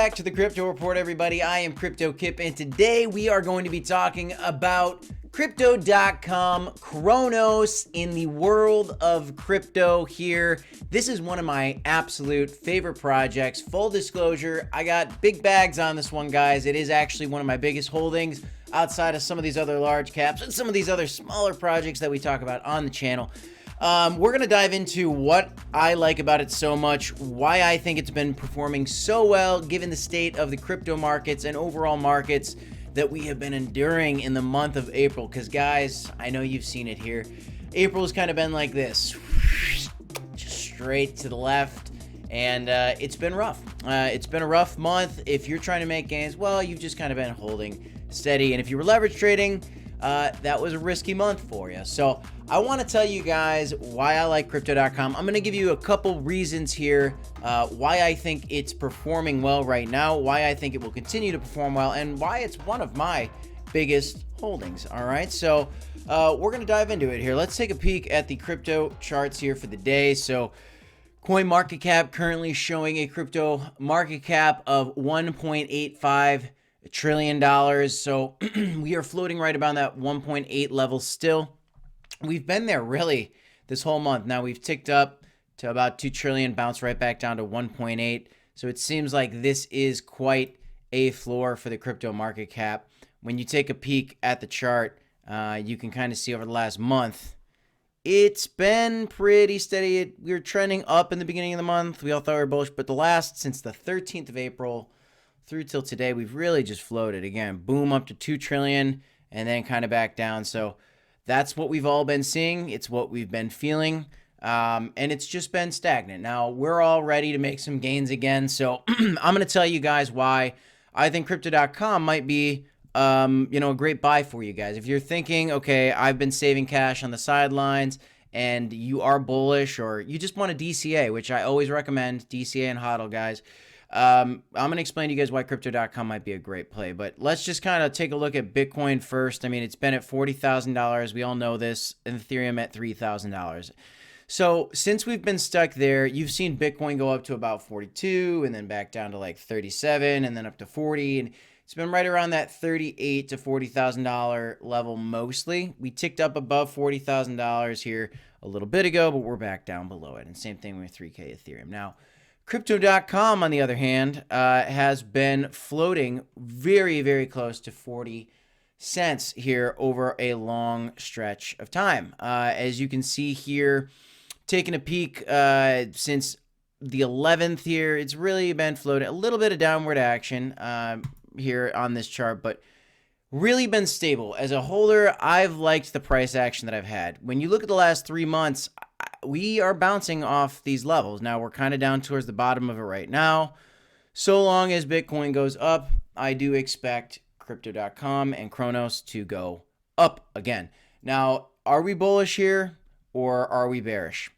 back to the Crypto Report, everybody. I am Crypto Kip, and today we are going to be talking about Crypto.com, Cronos in the world of crypto here. This is one of my absolute favorite projects. Full disclosure, I got big bags on this one, guys. It is actually one of my biggest holdings outside of some of these other large caps and some of these other smaller projects that we talk about on the channel. We're going to dive into what I like about it so much, why I think it's been performing so well given the state of the crypto markets and overall markets that we have been enduring in the month of April. Because, guys, I know you've seen it here. April has kind of been like this, just straight to the left, and it's been rough. It's been a rough month. If you're trying to make gains, well, you've just kind of been holding steady. And if you were leverage trading, that was a risky month for you. So I want to tell you guys why I like Crypto.com. I'm going to give you a couple reasons here why I think it's performing well right now, why I think it will continue to perform well, and why it's one of my biggest holdings. All right, so we're going to dive into it here. Let's take a peek at the crypto charts here for the day. So coin market cap currently showing a crypto market cap of $1.85 trillion. So we are floating right about that 1.8 level still. We've been there really this whole month. Now we've ticked up to about 2 trillion, bounced right back down to 1.8. So it seems like this is quite a floor for the crypto market cap. When you take a peek at the chart, you can kind of see over the last month, it's been pretty steady. We were trending up in the beginning of the month. We all thought we were bullish, but since the 13th of April through till today, we've really just floated. Again, boom up to 2 trillion and then kind of back down. So that's what we've all been seeing. It's what we've been feeling. And it's just been stagnant. Now, we're all ready to make some gains again. So I'm going to tell you guys why I think Crypto.com might be a great buy for you guys. If you're thinking, okay, I've been saving cash on the sidelines and you are bullish, or you just want a DCA, which I always recommend, DCA and HODL, guys. I'm going to explain to you guys why Crypto.com might be a great play, but let's just kind of take a look at Bitcoin first. I mean, it's been at $40,000. We all know this, and Ethereum at $3,000. So since we've been stuck there, you've seen Bitcoin go up to about 42 and then back down to like 37 and then up to 40. And it's been right around that $38,000 to $40,000 level mostly. We ticked up above $40,000 here a little bit ago, but we're back down below it. And same thing with 3K Ethereum. Now, Crypto.com, on the other hand, has been floating very, very close to 40 cents here over a long stretch of time. As you can see here, taking a peek since the 11th here, it's really been floating a little bit of downward action here on this chart, but really been stable. As a holder, I've liked the price action that I've had. When you look at the last 3 months, we are bouncing off these levels. Now we're kind of down towards the bottom of it right now. So long as Bitcoin goes up, I do expect Crypto.com and Cronos to go up again. Now, are we bullish here or are we bearish?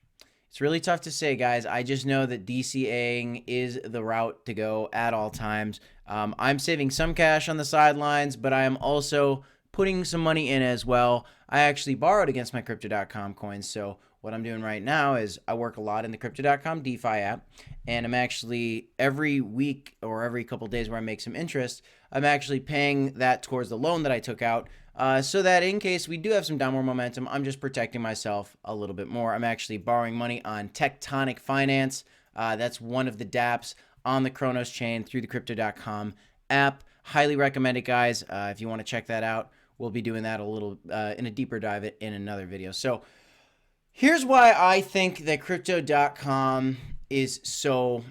It's really tough to say, guys. I just know that DCAing is the route to go at all times. I'm saving some cash on the sidelines, but I am also putting some money in as well. I actually borrowed against my Crypto.com coins, so what I'm doing right now is I work a lot in the Crypto.com DeFi app, and I'm actually every week or every couple days where I make some interest, I'm actually paying that towards the loan that I took out so that in case we do have some downward momentum, I'm just protecting myself a little bit more. I'm actually borrowing money on Tectonic Finance. That's one of the dApps on the Cronos chain through the Crypto.com app. Highly recommend it, guys. If you want to check that out, we'll be doing that a little in a deeper dive in another video. So here's why I think that Crypto.com is so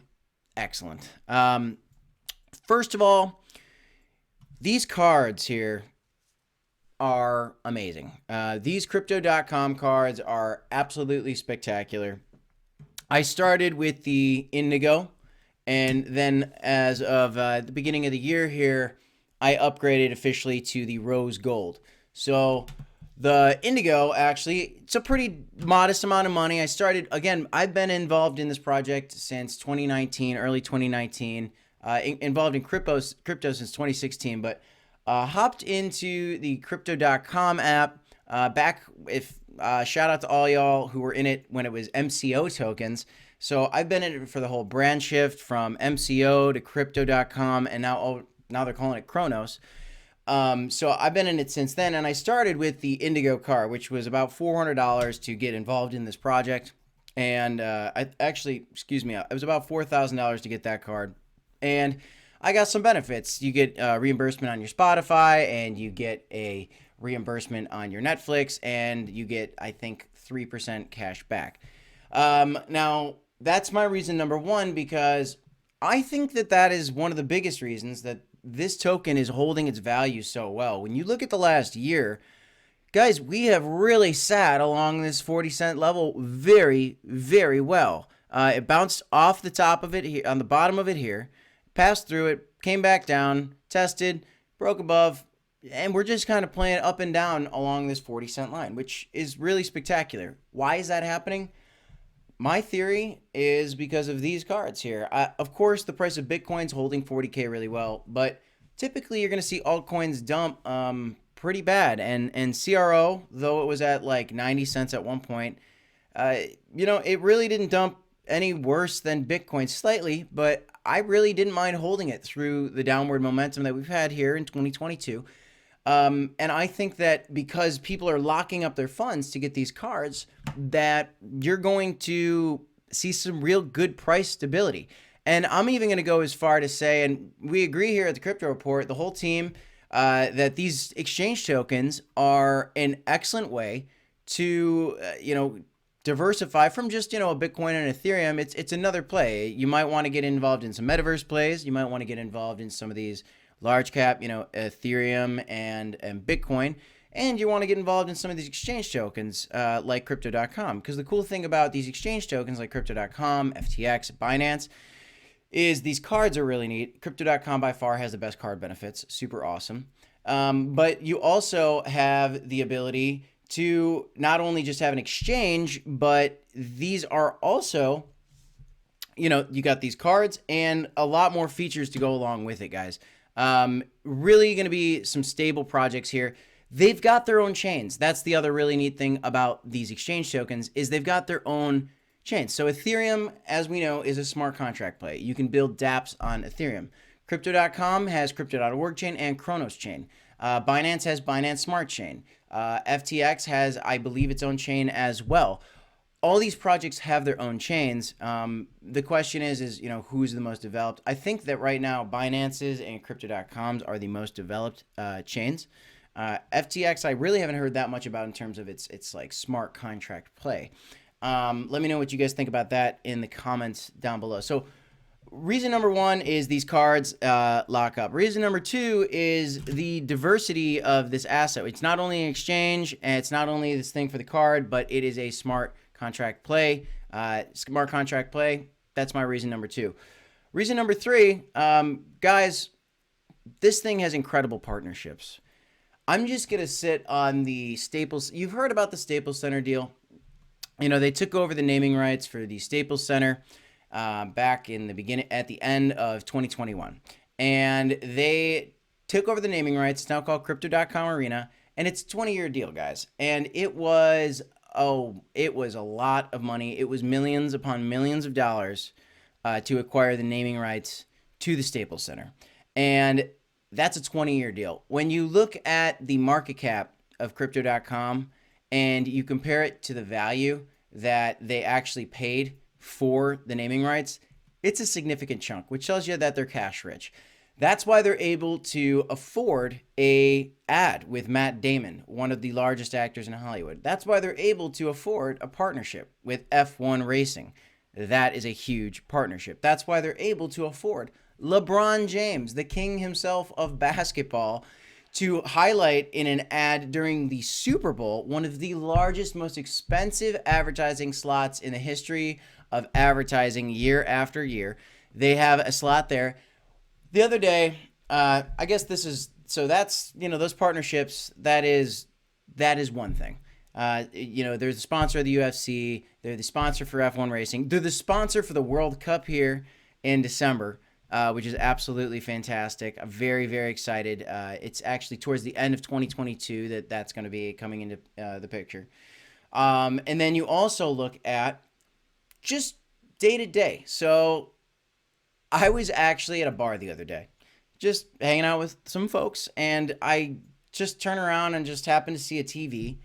excellent. First of all, these cards here are amazing. These Crypto.com cards are absolutely spectacular. I started with the Indigo, and then as of the beginning of the year here, I upgraded officially to the Rose Gold. So the Indigo, actually, it's a pretty modest amount of money. I started, again, I've been involved in this project since 2019, early 2019, involved in crypto since 2016, but hopped into the Crypto.com app back, if Shout out to all y'all who were in it when it was MCO tokens. So I've been in it for the whole brand shift from MCO to Crypto.com, and now they're calling it Cronos. So I've been in it since then, and I started with the Indigo card, which was about $400 to get involved in this project. And it was about $4,000 to get that card. And I got some benefits. You get reimbursement on your Spotify, and you get a reimbursement on your Netflix, and you get, I think, 3% cash back. Now, that's my reason number one, because I think that is one of the biggest reasons that this token is holding its value so well. When you look at the last year, guys, we have really sat along this 40-cent level very, very well. It bounced off the top of it here, on the bottom of it here, passed through it, came back down, tested, broke above, and we're just kind of playing up and down along this 40-cent line, which is really spectacular. Why is that happening? My theory is because of these cards here. Of course, the price of Bitcoin's holding 40K really well, but typically you're going to see altcoins dump pretty bad. And CRO, though it was at like 90 cents at one point, it really didn't dump any worse than Bitcoin, slightly, but I really didn't mind holding it through the downward momentum that we've had here in 2022. And I think that because people are locking up their funds to get these cards, that you're going to see some real good price stability. And I'm even going to go as far to say, and we agree here at the Crypto Report, the whole team, that these exchange tokens are an excellent way to, diversify from just, a Bitcoin and Ethereum. It's another play. You might want to get involved in some metaverse plays. You might want to get involved in some of these large cap, Ethereum and Bitcoin, and you want to get involved in some of these exchange tokens like Crypto.com. Because the cool thing about these exchange tokens like Crypto.com, FTX, Binance, is these cards are really neat. Crypto.com by far has the best card benefits, super awesome. But you also have the ability to not only just have an exchange, but these are also, you got these cards and a lot more features to go along with it, guys. Really going to be some stable projects here. They've got their own chains. That's the other really neat thing about these exchange tokens, is they've got their own chains. So Ethereum, as we know, is a smart contract play. You can build dApps on Ethereum. Crypto.com has Crypto.org chain and Cronos chain. Binance has Binance Smart Chain. FTX has, I believe, its own chain as well. All these projects have their own chains. The question is who's the most developed? I think that right now Binance's and Crypto.com's are the most developed chains. FTX, I really haven't heard that much about in terms of its like smart contract play. Let me know what you guys think about that in the comments down below. So reason number one is these cards lock up. Reason number two is the diversity of this asset. It's not only an exchange, and it's not only this thing for the card, but it is a smart contract play. Smart contract play. That's my reason number two. Reason number three, guys, this thing has incredible partnerships. I'm just going to sit on the Staples. You've heard about the Staples Center deal. They took over the naming rights for the Staples Center back in the beginning, at the end of 2021. And they took over the naming rights. It's now called Crypto.com Arena. And it's a 20-year deal, guys. And it was a lot of money. It was millions upon millions of dollars to acquire the naming rights to the Staples Center. And that's a 20-year deal. When you look at the market cap of Crypto.com and you compare it to the value that they actually paid for the naming rights, it's a significant chunk, which tells you that they're cash rich. That's why they're able to afford a ad with Matt Damon, one of the largest actors in Hollywood. That's why they're able to afford a partnership with F1 Racing. That is a huge partnership. That's why they're able to afford LeBron James, the king himself of basketball, to highlight in an ad during the Super Bowl, one of the largest, most expensive advertising slots in the history of advertising year after year. They have a slot there. The other day, I guess this is, so that's, those partnerships, that is one thing. They're the sponsor of the UFC. They're the sponsor for F1 Racing. They're the sponsor for the World Cup here in December, which is absolutely fantastic. I'm very, very excited. It's actually towards the end of 2022 that's going to be coming into the picture. And then you also look at just day to day. So I was actually at a bar the other day, just hanging out with some folks, and I just turn around and just happen to see a TV.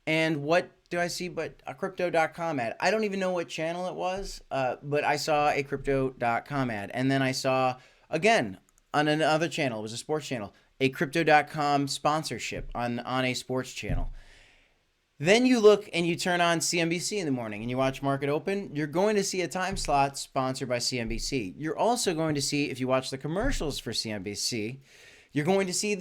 And what do I see but a crypto.com ad? I don't even know what channel it was, but I saw a crypto.com ad. And then I saw, again, on another channel, it was a sports channel, a crypto.com sponsorship on a sports channel. Then you look and you turn on CNBC in the morning and you watch Market Open, you're going to see a time slot sponsored by CNBC. You're also going to see, if you watch the commercials for CNBC, you're going to see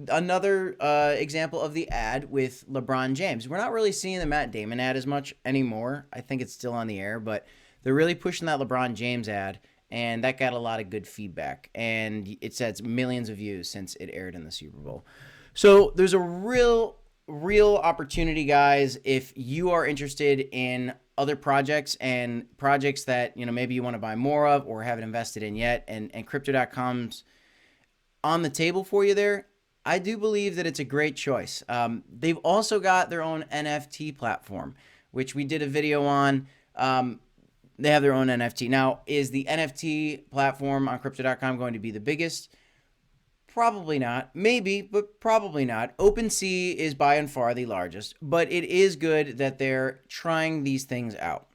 another example of the ad with LeBron James. We're not really seeing the Matt Damon ad as much anymore. I think it's still on the air, but they're really pushing that LeBron James ad, and that got a lot of good feedback. And it says millions of views since it aired in the Super Bowl. So there's a real opportunity, guys, if you are interested in other projects and projects that, maybe you want to buy more of or haven't invested in yet, and crypto.com's on the table for you there. I do believe that it's a great choice. They've also got their own NFT platform, which we did a video on. They have their own NFT. Now, is the NFT platform on crypto.com going to be the biggest? Probably not. Maybe, but probably not. OpenSea is by and far the largest, but it is good that they're trying these things out.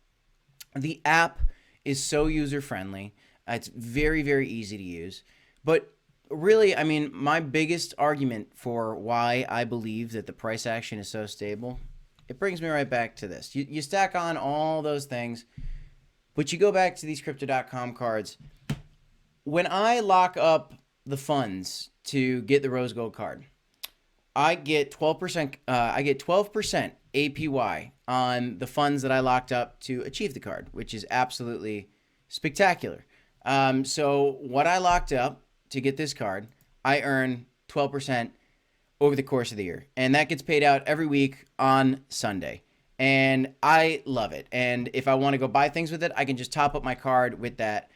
The app is so user-friendly. It's very, very easy to use. But really, I mean, my biggest argument for why I believe that the price action is so stable, it brings me right back to this. You stack on all those things, but you go back to these crypto.com cards. When I lock up the funds to get the rose gold card, I get 12%. I get 12% APY on the funds that I locked up to achieve the card, which is absolutely spectacular. So what I locked up to get this card, I earn 12% over the course of the year, and that gets paid out every week on Sunday. And I love it. And if I want to go buy things with it, I can just top up my card with that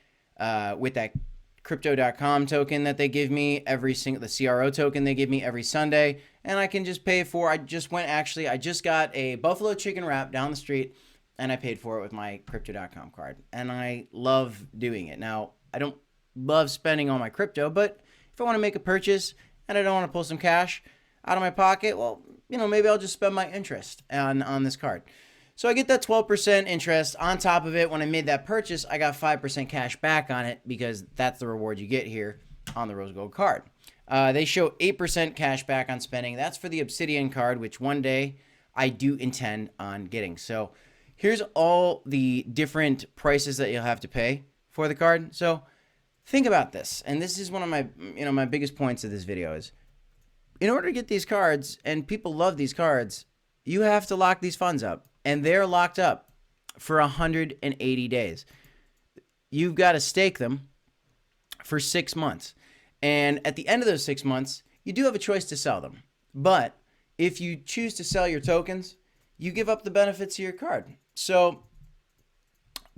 crypto.com token that they give me the CRO token they give me every Sunday, and I can just pay for. I just got a buffalo chicken wrap down the street, and I paid for it with my crypto.com card, and I love doing it. Now, I don't love spending all my crypto, but if I want to make a purchase and I don't want to pull some cash out of my pocket, well, maybe I'll just spend my interest on this card. So I get that 12% interest on top of it. When I made that purchase, I got 5% cash back on it because that's the reward you get here on the rose gold card. They show 8% cash back on spending. That's for the Obsidian card, which one day I do intend on getting. So here's all the different prices that you'll have to pay for the card. So think about this, and this is one of my, my biggest points of this video is, in order to get these cards, and people love these cards, you have to lock these funds up, and they're locked up for 180 days. You've got to stake them for 6 months, and at the end of those 6 months, you do have a choice to sell them. But if you choose to sell your tokens, you give up the benefits of your card. So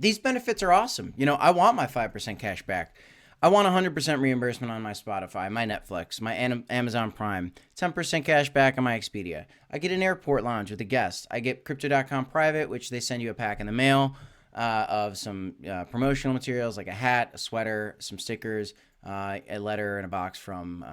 these benefits are awesome. I want my 5% cash back. I want 100% reimbursement on my Spotify, my Netflix, my Amazon Prime, 10% cash back on my Expedia. I get an airport lounge with a guest. I get Crypto.com Private, which they send you a pack in the mail of some promotional materials like a hat, a sweater, some stickers, a letter, and a box from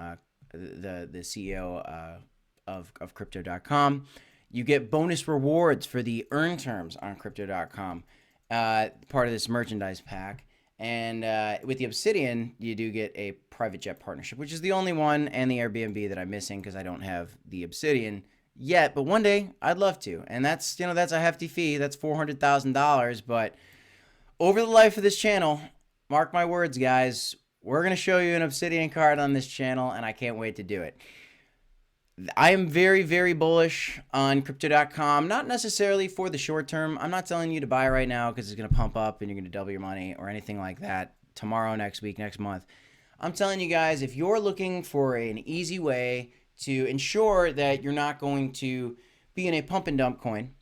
the CEO of Crypto.com. You get bonus rewards for the earn terms on Crypto.com, part of this merchandise pack. And with the Obsidian, you do get a private jet partnership, which is the only one, and the Airbnb that I'm missing because I don't have the Obsidian yet. But one day I'd love to, and that's a hefty fee. That's $400,000. But over the life of this channel, mark my words, guys, we're gonna show you an Obsidian card on this channel, and I can't wait to do it. I am very, very bullish on Crypto.com, not necessarily for the short term. I'm not telling you to buy right now because it's going to pump up and you're going to double your money or anything like that tomorrow, next week, next month. I'm telling you guys, if you're looking for an easy way to ensure that you're not going to be in a pump and dump coin,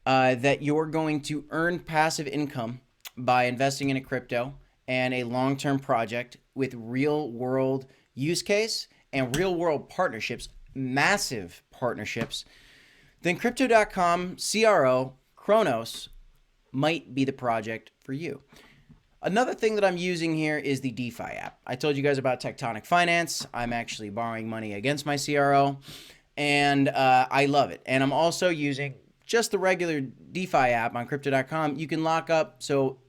that you're going to earn passive income by investing in a crypto and a long-term project with real-world use case and real-world partnerships, massive partnerships, then Crypto.com CRO Cronos might be the project for you. Another thing that I'm using here is the DeFi app. I told you guys about Tectonic Finance. I'm actually borrowing money against my CRO, and I love it. And I'm also using just the regular DeFi app on Crypto.com. You can lock up, so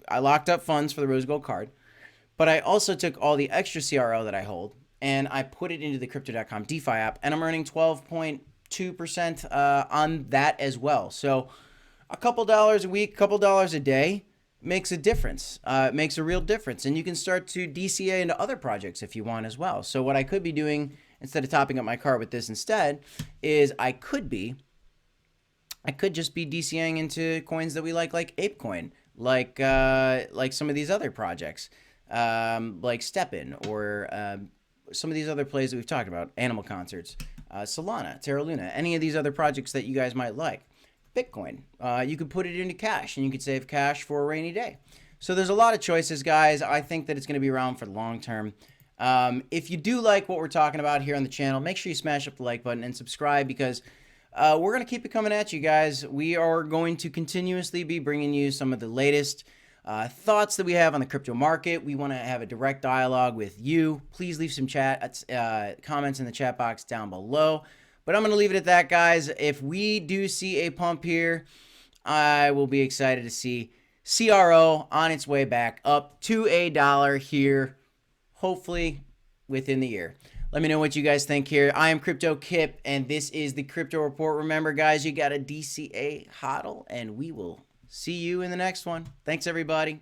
I locked up funds for the Rose Gold card, but I also took all the extra CRO that I hold, and I put it into the Crypto.com DeFi app, and I'm earning 12.2% on that as well. So a couple dollars a week, couple dollars a day makes a difference. It makes a real difference. And you can start to DCA into other projects if you want as well. So what I could be doing instead of topping up my cart with this instead is I could just be DCAing into coins that we like ApeCoin, like some of these other projects, like StepN, or some of these other plays that we've talked about, Animal Concerts, Solana, Terra Luna, any of these other projects that you guys might like. Bitcoin, you could put it into cash, and you could save cash for a rainy day. So there's a lot of choices, guys. I think that it's going to be around for the long term. If you do like what we're talking about here on the channel, make sure you smash up the like button and subscribe, because we're going to keep it coming at you guys. We are going to continuously be bringing you some of the latest thoughts that we have on the crypto market. We want to have a direct dialogue with you. Please leave some comments in the chat box down below. But I'm going to leave it at that, guys. If we do see a pump here, I will be excited to see CRO on its way back up to $1 here, hopefully within the year. Let me know what you guys think here. I am Crypto Kip, and this is the Crypto Report. Remember, guys, you got a DCA hodl, and we will see you in the next one. Thanks, everybody.